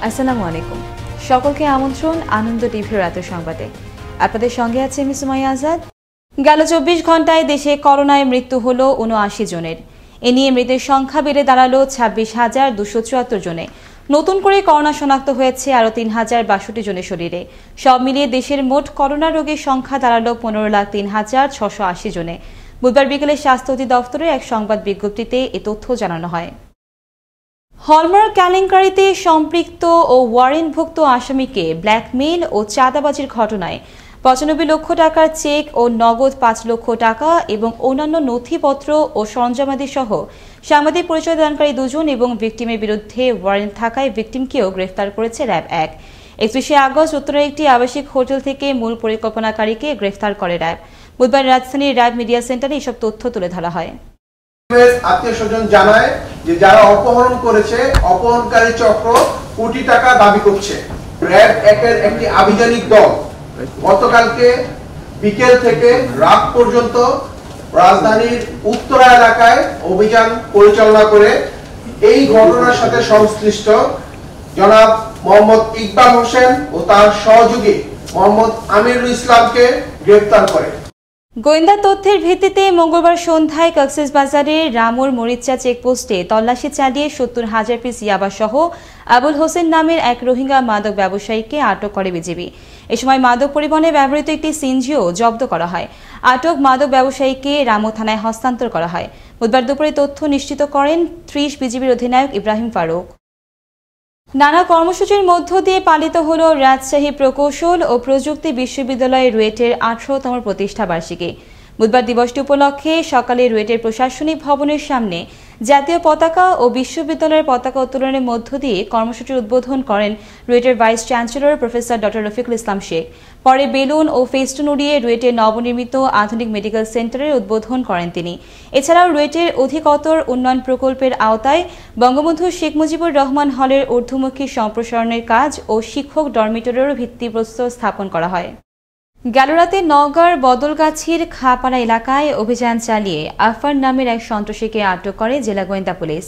আসসালামু আলাইকুম। সকলকে আমন্ত্রণ আনন্দ টিভির রাতের সংবাদে। আপনাদের সঙ্গে আছে আমি সুমাইয়া আজাদ। গেল 24 ঘন্টায় দেশে করোনায় মৃত্যু হলো 79 জনের। এ নিয়ে মৃতের সংখ্যা বেড়ে দাঁড়ালো 26,274 জনে। নতুন করে করোনা শনাক্ত হয়েছে আরও 3,062 জনের শরীরে। সব মিলিয়ে দেশের মোট করোনা রোগীর সংখ্যা দাঁড়ালো 15,03,680 জনে। বুধবার বিকেলে স্বাস্থ্য অধিদপ্তরের এক সংবাদ বিজ্ঞপ্তিতে এ তথ্য জানানো হয়। হলমার্ক কেলেঙ্কারিতে সম্পৃক্ত ও ওয়ারেন্টভুক্ত আসামিকে ব্ল্যাকমেইল ও চাঁদাবাজির ঘটনায় 95 লক্ষ টাকার চেক ও নগদ 5 লক্ষ টাকা এবং অন্যান্য নথিপত্র ও সরঞ্জামাদি সহ সাংবাদিক পরিচয়দানকারী 2 জন এবং ভিকটিমের বিরুদ্ধে ওয়ারেন্ট থাকায় ভিকটিমকেও গ্রেফতার করেছে র্যাব 1। 31শে আগস্ট উত্তরের একটি আবাসিক হোটেল থেকে মূল পরিকল্পনাকারীকে গ্রেফতার করে র্যাব। বুধবার রাজধানীর র্যাব মিডিয়া সেন্টারে এসব তথ্য তুলে ধরা হয়। আত্মীয় স্বজন জানায় যে যারা অপহরণ করেছে অপহরণকারী চক্র কোটি টাকা দাবি করছে। র্যাব 1-এর একটি আভিযানিক দল গতকালকে বিকেল থেকে রাত পর্যন্ত রাজধানীর উত্তরা এলাকায় অভিযান পরিচালনা করে এই ঘটনার সাথে সংশ্লিষ্ট জনাব মোহাম্মদ ইকবাল হোসেন ও তার সহযোগী মোহাম্মদ আমিরুল ইসলামকে গ্রেফতার করে। গোয়েন্দা তথ্যের ভিত্তিতে মঙ্গলবার সন্ধ্যায় কক্সবাজারের রামুর মরিচা চেকপোস্টে তল্লাশি চালিয়ে 70,000 পিস ইয়াবা সহ আবুল হোসেন নামের এক রোহিঙ্গা মাদক ব্যবসায়ীকে আটক করে বিজিবি। এ সময় মাদক পরিবহনে ব্যবহৃত একটি সিএনজিও জব্দ করা হয়। আটক মাদক ব্যবসায়ীকে রামু থানায় হস্তান্তর করা হয়। বুধবার দুপুরে তথ্য নিশ্চিত করেন 30 বিজিবির অধিনায়ক ইব্রাহিম ফারুক। নানা কর্মসূচির মধ্য দিয়ে পালিত হল রাজশাহী প্রকৌশল ও প্রযুক্তি বিশ্ববিদ্যালয় রুয়েটের 18তম প্রতিষ্ঠা বার্ষিকী। বুধবার দিবসটি উপলক্ষে সকালে রুয়েটের প্রশাসনিক ভবনের সামনে জাতীয় পতাকা ও বিশ্ববিদ্যালয়ের পতাকা উত্তোলনের মধ্য দিয়ে কর্মসূচির উদ্বোধন করেন রুয়েটের vice chancellor professor doctor Rafiqul Islam Sheikh. পরে বেলুন ও ফেস্টুন উড়িয়ে রুয়েটের নবনির্মিত আধুনিক মেডিকেল সেন্টারের উদ্বোধন করেন তিনি। এছাড়াও রুয়েটের অধিকতর উন্নয়ন প্রকল্পের আওতায় বঙ্গবন্ধু শেখ মুজিবুর রহমান হলের ঊর্ধ্বমুখী সম্প্রসারণের কাজ ও শিক্ষক ডরমিটরিরও ভিত্তিপ্রস্তর স্থাপন করা হয়। গেল রাতে নওগাঁর বদলগাছির খাপাড়া এলাকায় অভিযান চালিয়ে আফার নামের এক সন্ত্রাসীকে আটক করে জেলা গোয়েন্দা পুলিশ।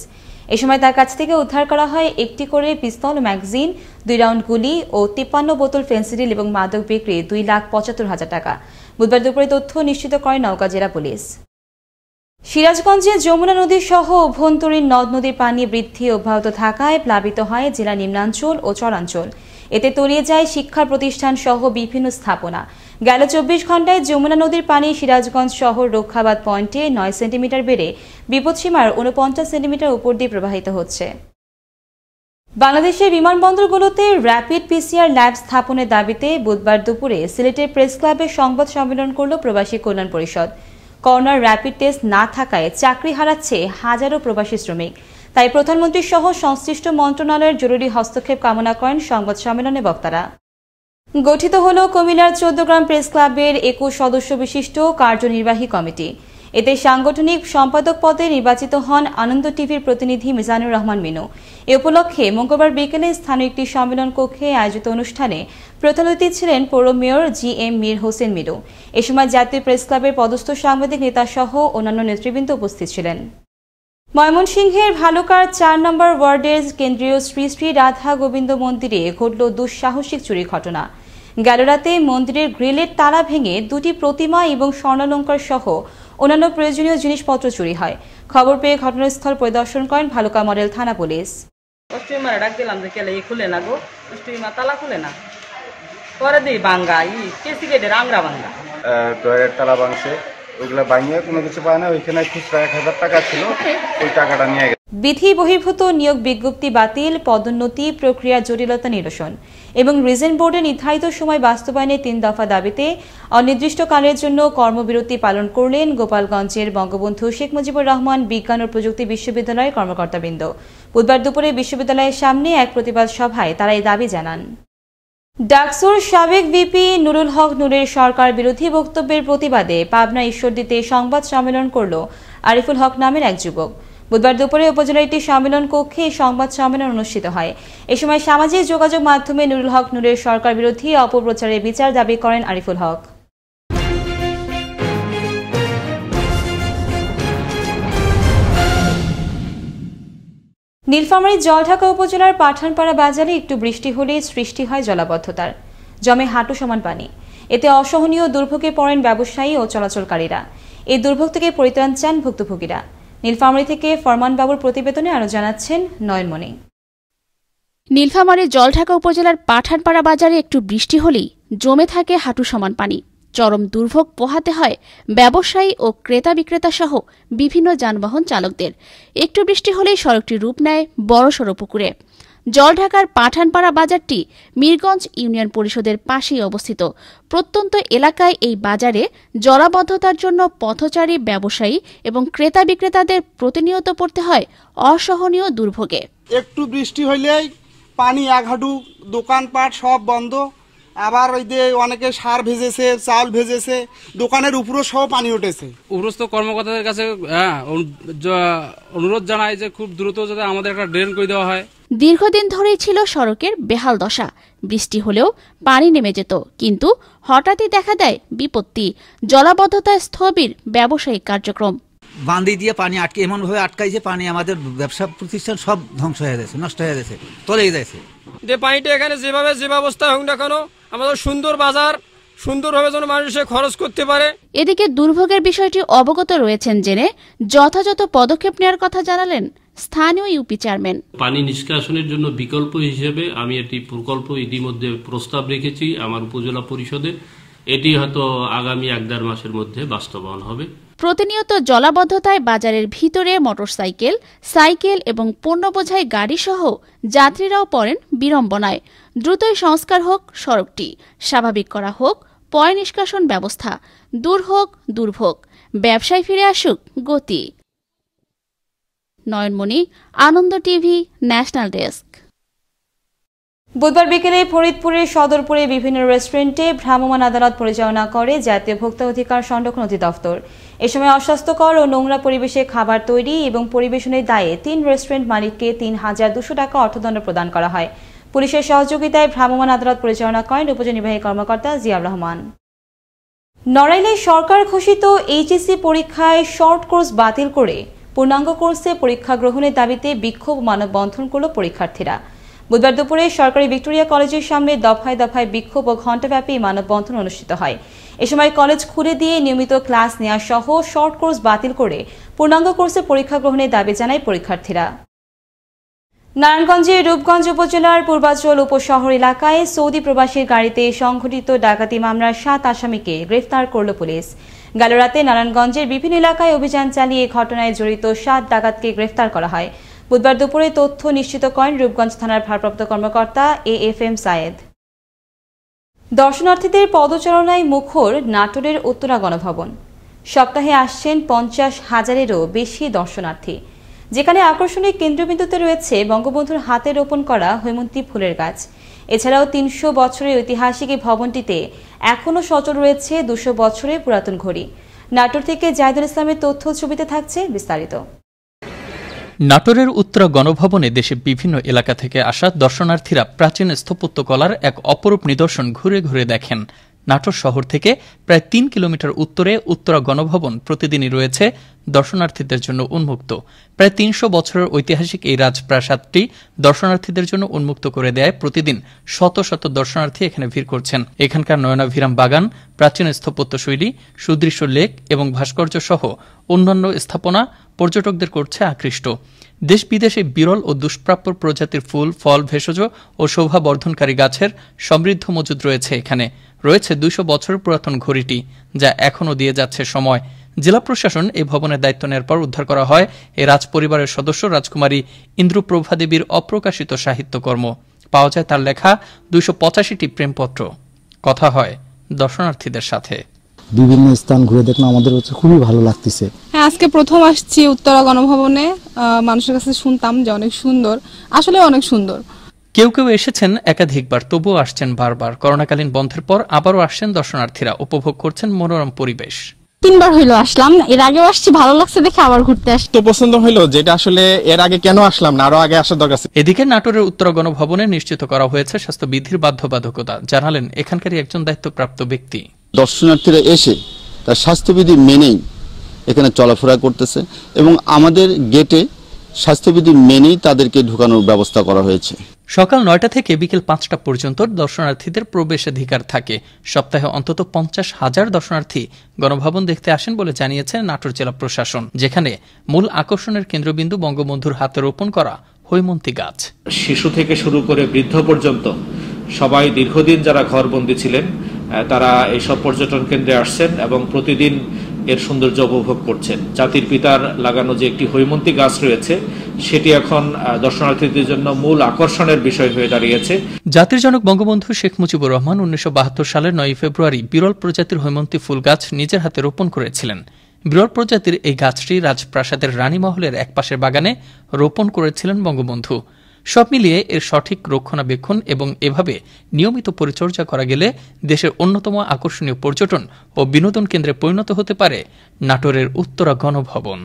এ সময় তার কাছ থেকে উদ্ধার করা হয় একটি করে পিস্তল, ম্যাগাজিন, 2 রাউন্ড গুলি ও 53 বোতল ফেন্সিডিল এবং মাদক বিক্রি 2,75,000 টাকা। বুধবার দুপুরে তথ্য নিশ্চিত করে নওগাঁ জেলা পুলিশ। সিরাজগঞ্জে যমুনা নদী সহ অভ্যন্তরীণ নদ নদীর পানি বৃদ্ধি অব্যাহত থাকায় প্লাবিত হয় জেলা নিম্নাঞ্চল ও চরাঞ্চল। এতে তলিয়ে যায় শিক্ষা প্রতিষ্ঠান সহ বিভিন্ন স্থাপনা। গেল 24 ঘন্টায় যমুনা নদীর পানি সিরাজগঞ্জ শহর রক্ষাবাদ পয়েন্টে 9 সেন্টিমিটার বেড়ে বিপদসীমার 49 সেন্টিমিটার উপর দিয়ে প্রবাহিত হচ্ছে। বাংলাদেশের বিমানবন্দরগুলোতে র্যাপিড পিসিআর ল্যাব স্থাপনের দাবিতে বুধবার দুপুরে সিলেটের প্রেস ক্লাবে সংবাদ সম্মেলন করল প্রবাসী কল্যাণ পরিষদ। করোনার র্যাপিড টেস্ট না থাকায় চাকরি হারাচ্ছে হাজারো প্রবাসী শ্রমিক। তাই প্রধানমন্ত্রী সহ সংশ্লিষ্ট মন্ত্রণালয়ের জরুরি হস্তক্ষেপ কামনা করেন সংবাদ সম্মেলনে বক্তারা। গঠিত হল কুমিল্লার 14 গ্রাম প্রেস ক্লাবের 21 সদস্য বিশিষ্ট কার্যনির্বাহী কমিটি। এতে সাংগঠনিক সম্পাদক পদে নির্বাচিত হন আনন্দ টিভির প্রতিনিধি মিজানুর রহমান মিনু। এ উপলক্ষে মঙ্গলবার বিকেলে স্থানীয় একটি সম্মেলন কক্ষে আয়োজিত অনুষ্ঠানে প্রধান অতিথি ছিলেন পৌর মেয়র GM মীর হোসেন মিনু। এ সময় জাতীয় প্রেস ক্লাবের পদস্থ সাংবাদিক নেতা সহ অন্যান্য নেতৃবৃন্দ উপস্থিত ছিলেন। ময়মনসিংহের ভালুকার 4 নম্বর ওয়ার্ডের কেন্দ্রীয় শ্রী শ্রী রাধা গোবিন্দ মন্দিরে ঘটল দুঃসাহসিক চুরির ঘটনা। গেল রাতে মন্দিরের গ্রিলের তালা ভেঙে 2টি প্রতিমা এবং স্বর্ণালঙ্কার সহ অন্যান্য প্রয়োজনীয় জিনিসপত্র চুরি হয়। খবর পেয়ে ঘটনাস্থল পরিদর্শন করেন ভালুকা মডেল থানা পুলিশ। ডাক দিলাম যে কেলে খুলে না গো, তালা খুলে না, পরে দিই ভাঙ্গা কেসি গেটের আংরা ভাঙ্গা ডয়ের তালা ভাঙছে, ওইগুলো ভাঙিয়ে কোনো কিছু পায় না। ওইখানে খুচরা 1000 টাকা ছিল, ওই টাকাটা নিয়ে গেছে। বিধি বহির্ভূত নিয়োগ বিজ্ঞপ্তি বাতিল, পদোন্নতি প্রক্রিয়ার জটিলতা নিরসন এবং রিজেন্ট বোর্ডের নির্ধারিত সময় বাস্তবায়নে 3 দফা দাবিতে অনির্দিষ্টকালের জন্য কর্মবিরতি পালন করলেন গোপালগঞ্জের বঙ্গবন্ধু শেখ মুজিবুর রহমান বিজ্ঞান ও প্রযুক্তি বিশ্ববিদ্যালয়ের কর্মকর্তাবৃন্দ। বুধবার দুপুরে বিশ্ববিদ্যালয়ের সামনে এক প্রতিবাদ সভায় তারা এই দাবি জানান। ডাকসুর সাবেক ভিপি নুরুল হক নূরের সরকার বিরোধী বক্তব্যের প্রতিবাদে পাবনা ঈশ্বরদীতে সংবাদ সম্মেলন করল আরিফুল হক নামের এক যুবক। বুধবার দুপুরে উপজেলার একটি সম্মেলন কক্ষে সংবাদ সম্মেলন অনুষ্ঠিত হয়। এ সময় সামাজিক যোগাযোগ মাধ্যমে নুরুল হক নূরের সরকার বিরোধী অপপ্রচারের বিচার দাবি করেন আরিফুল হক। নীলফামারীর জলঢাকা উপজেলার পাঠানপাড়া বাজারে একটু বৃষ্টি হলেই সৃষ্টি হয় জলাবদ্ধতার, জমে হাঁটু সমান পানি। এতে অসহনীয় দুর্ভোগে পড়েন ব্যবসায়ী ও চলাচলকারীরা। এই দুর্ভোগ থেকে পরিত্রাণ চান ভুক্তভোগীরা। নীলফামারী থেকে ফরমান বাবুর প্রতিবেদনে আরো জানাচ্ছেন নয়নমণি। নীলফামারীর জলঢাকা উপজেলার পাঠানপাড়া বাজারে একটু বৃষ্টি হলেই জমে থাকে হাঁটু সমান পানি। চরম দুর্ভোগ পোহাতে হয় ব্যবসায়ী ও ক্রেতা বিক্রেতা সহ বিভিন্ন যানবাহন চালকদের। একটু বৃষ্টি হলেই সড়কটি রূপ নেয় বড়সড় পুকুরে। জলঢাকার পাঠানপাড়া বাজারটি মিরগঞ্জ ইউনিয়ন পরিষদের পাশেই অবস্থিত। প্রত্যন্ত এলাকায় এই বাজারে জলাবদ্ধতার জন্য পথচারী, ব্যবসায়ী এবং ক্রেতা বিক্রেতাদের প্রতিনিয়ত পড়তে হয় অসহনীয় দুর্ভোগে। একটু বৃষ্টি হইলেই পানি এক হাঁটু, দোকানপাট সব বন্ধ। আবার ওই যে অনেকে সার ভেজেছে, চাল ভেজেছে, দোকানের উপরও সব পানি উঠেছে। উপরস্থ কর্মকর্তাদের কাছে অনুরোধ জানাই যে খুব দ্রুত যাতে আমাদের একটা ড্রেন করে দেওয়া হয়। দীর্ঘদিন ধরেই ছিল সড়কের বেহাল দশা। বৃষ্টি হলেও পানি নেমে যেত, কিন্তু হঠাৎই দেখা দেয় বিপত্তি। জলাবদ্ধতায় স্থবির ব্যবসায়িক কার্যক্রম। বাঁধি দিয়ে পানি আটকে এমনভাবে আটকাইছে, পানি আমাদের ব্যবসা প্রতিষ্ঠান সব ধ্বংস হয়ে গেছে, নষ্ট হয়ে গেছে, তলেই যাচ্ছে। যে পানিটা এখানে যেভাবে যে ব্যবস্থা হোক না কেন, আমাদের সুন্দর বাজার সুন্দরভাবে যেন মানুষে খরচ করতে পারে। এদিকে দুর্ভোগের বিষয়টি অবগত রয়েছেন জেনে যথাযথ পদক্ষেপ নেওয়ার কথা জানালেন স্থানীয় ইউপি চেয়ারম্যান। পানি নিষ্কাশনের জন্য বিকল্প হিসেবে আমি একটি প্রকল্প ইতিমধ্যে প্রস্তাব রেখেছি আমার উপজেলা পরিষদে। এটি হয়তো আগামী 1-1.5 মাসের মধ্যে বাস্তবায়ন হবে। প্রতিনিয়ত জলাবদ্ধতায় বাজারের ভিতরে মোটরসাইকেল, সাইকেল এবং পণ্য বোঝাই গাড়ি সহ যাত্রীরাও পড়েন বিড়ম্বনায়। দ্রুতই সংস্কার হোক সড়কটি, স্বাভাবিক করা হোক পয় নিষ্কাশন ব্যবস্থা, দূর হোক দুর্ভোগ, ব্যবসায় ফিরে আসুক গতি। নয়নমণি, আনন্দ টিভি, ন্যাশনাল ডেস্ক। বুধবার বিকেলে ফরিদপুরের সদরপুরে বিভিন্ন রেস্টুরেন্টে ভ্রাম্যমাণ আদালত পরিচালনা করে জাতীয় ভোক্তা অধিকার সংরক্ষণ অধিদপ্তর। এ সময় অস্বাস্থ্যকর ও নোংরা পরিবেশে খাবার তৈরি এবং পরিবেশনের দায়ে 3 রেস্টুরেন্ট মালিককে ৩,২০০ টাকা অর্থদণ্ড প্রদান করা হয়। পুলিশের সহযোগিতায় ভ্রাম্যমাণ আদালত পরিচালনা করেন উপনির্বাহী কর্মকর্তা জিয়াউর রহমান। নড়াইলে সরকার ঘোষিত এইচএসসি পরীক্ষায় শর্ট কোর্স বাতিল করে পূর্ণাঙ্গ কোর্সে পরীক্ষা গ্রহণের দাবিতে বিক্ষোভ মানববন্ধন করল পরীক্ষার্থীরা। বুধবার দুপুরে সরকারি ভিক্টোরিয়া কলেজের সামনে দফায় দফায় বিক্ষোভ ও ঘণ্টাব্যাপী মানববন্ধন অনুষ্ঠিত হয়। এ সময় কলেজ খুলে দিয়ে নিয়মিত ক্লাস নেওয়া সহ শর্ট কোর্স বাতিল করে পূর্ণাঙ্গ কোর্সে পরীক্ষা গ্রহণের দাবি জানায় পরীক্ষার্থীরা। নারায়ণগঞ্জের রূপগঞ্জ উপজেলার পূর্বাচল উপশহর এলাকায় সৌদি প্রবাসীর গাড়িতে সংঘটিত ডাকাতি মামলার 7 আসামিকে গ্রেফতার করল পুলিশ। গেল রাতে নারায়ণগঞ্জের বিভিন্ন এলাকায় অভিযান চালিয়ে ঘটনায় জড়িত 7 ডাকাতকে গ্রেফতার করা হয়। বুধবার দুপুরে তথ্য নিশ্চিত করেন রূপগঞ্জ থানার ভারপ্রাপ্ত কর্মকর্তা AFM সায়েদ। দর্শনার্থীদের পদচারণায় মুখর নাটোরের উত্তরা গণভবন। সপ্তাহে আসছেন 50,000-এরও বেশি দর্শনার্থী, যেখানে আকর্ষণীয় কেন্দ্রবিন্দুতে রয়েছে বঙ্গবন্ধুর হাতে রোপণ করা হৈমন্তী ফুলের গাছ। এছাড়াও 300 বছরের ঐতিহাসিক এই ভবনটিতে এখনও সচল রয়েছে 200 বছরের পুরাতন ঘড়ি। নাটোর থেকে জাহিদুল ইসলামের তথ্য ছবিতে থাকছে বিস্তারিত। নাটোরের উত্তরা গণভবনে দেশের বিভিন্ন এলাকা থেকে আসা দর্শনার্থীরা প্রাচীন স্থাপত্যকলার এক অপরূপ নিদর্শন ঘুরে ঘুরে দেখেন। নাটোর শহর থেকে প্রায় 3 কিলোমিটার উত্তরে উত্তরা গণভবন প্রতিদিনই রয়েছে দর্শনার্থীদের জন্য উন্মুক্ত। প্রায় 300 বছরের ঐতিহাসিক এই রাজপ্রাসাদটি দর্শনার্থীদের জন্য উন্মুক্ত করে দেয় প্রতিদিন শত শত দর্শনার্থী এখানে ভিড় করছেন। এখানকার নয়নাভিরাম বাগান, প্রাচীন স্থাপত্যশৈলী, সুদৃশ্য লেক এবং ভাস্কর্য সহ অন্যান্য স্থাপনা পর্যটকদের করছে আকৃষ্ট। দেশ বিদেশে বিরল ও দুষ্প্রাপ্য প্রজাতির ফুল, ফল, ভেষজ ও শোভাবর্ধনকারী গাছের সমৃদ্ধ মজুদ রয়েছে এখানে। রয়েছে 200 বছরের পুরাতন ঘড়িটি, যা এখনও দিয়ে যাচ্ছে সময়। জেলা প্রশাসন এই ভবনের দায়িত্ব নেওয়ার পর উদ্ধার করা হয় এই রাজ পরিবারের সদস্য রাজকুমারী ইন্দ্রপ্রভা দেবীর অপ্রকাশিত সাহিত্যকর্ম। পাওয়া যায় তার লেখা 285টি প্রেমপত্র। কথা হয় দর্শনার্থীদের সাথে। বিভিন্ন স্থান ঘুরে দেখলাম, আমাদের হচ্ছে খুবই ভালো লাগতেছে। হ্যাঁ, আজকে প্রথম আসছি উত্তরা গণভবনে। মানুষের কাছে শুনতাম যে অনেক সুন্দর, আসলে অনেক সুন্দর। কেউ কেউ এসেছেন একাধিকবার, তবুও আসছেন বারবার। করোনাকালীন বন্ধের পর আবারও আসছেন দর্শনার্থীরা, উপভোগ করছেন মনোরম পরিবেশ। 3 বার হইলো আসলাম, এর আগেও আসছি, ভালো লাগছে দেখে আবার ঘুরতে আসছি। তো পছন্দ হইলো, যেটা আসলে এর আগে কেন আসলাম না, আরো আগে আসার দরকার ছিল। এদিকে নাটোরের উত্তরা গণভবনে নিশ্চিত করা হয়েছে স্বাস্থ্যবিধির বাধ্যবাধকতা, জানালেন এখানকারই একজন দায়িত্বপ্রাপ্ত ব্যক্তি। দর্শনার্থীরা এসে তার স্বাস্থ্যবিধি মেনেই এখানে চলাফেরা করতেছে এবং আমাদের গেটে স্বাস্থ্যবিধি মেনেই তাদেরকে ঢুকানোর ব্যবস্থা করা হয়েছে। সকাল 9টা থেকে বিকেল 5টা পর্যন্ত দর্শনার্থীদের প্রবেশাধিকার থাকে। সপ্তাহে অন্তত 50,000 দর্শনার্থী গণভবন দেখতে আসেন বলে জানিয়েছে নাটোর জেলা প্রশাসন, যেখানে মূল আকর্ষণের কেন্দ্রবিন্দু বঙ্গবন্ধুর হাতে রোপণ করা হৈমন্তী গাছ। শিশু থেকে শুরু করে বৃদ্ধ পর্যন্ত সবাই দীর্ঘদিন যারা ঘরবন্দী ছিলেন তারা এইসব পর্যটন কেন্দ্রে আসছেন এবং প্রতিদিন এর সৌন্দর্য উপভোগ করছেন। জাতির পিতার লাগানো যে একটি হৈমন্তী গাছ রয়েছে সেটি এখন দর্শনার্থীদের জন্য মূল আকর্ষণের বিষয় হয়ে দাঁড়িয়েছে। জাতির জনক বঙ্গবন্ধু শেখ মুজিবুর রহমান 1972 সালের 9 ফেব্রুয়ারি বিরল প্রজাতির হৈমন্তী ফুল গাছ নিজের হাতে রোপণ করেছিলেন। বিরল প্রজাতির এই গাছটি রাজপ্রাসাদের রানীমহলের একপাশের বাগানে রোপণ করেছিলেন বঙ্গবন্ধু। সব মিলিয়ে এর সঠিক রক্ষণাবেক্ষণ এবং এভাবে নিয়মিত পরিচর্যা করা গেলে দেশের অন্যতম আকর্ষণীয় পর্যটন ও বিনোদন কেন্দ্রে পরিণত হতে পারে নাটোরের উত্তরা গণভবন।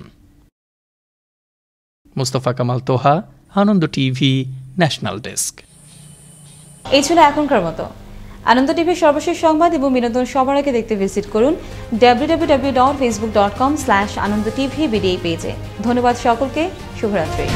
মুস্তফা কামাল তোহা, আনন্দ টিভি, ন্যাশনাল ডেস্ক। এই ছিল এখনকার মতো। আনন্দ টিভির সর্বশেষ সংবাদ এবং বিনোদন সবার আগে দেখতে ভিজিট করুন www.facebook.com/anandotv পেজে। ধন্যবাদ সকলকে, শুভরাত্রি।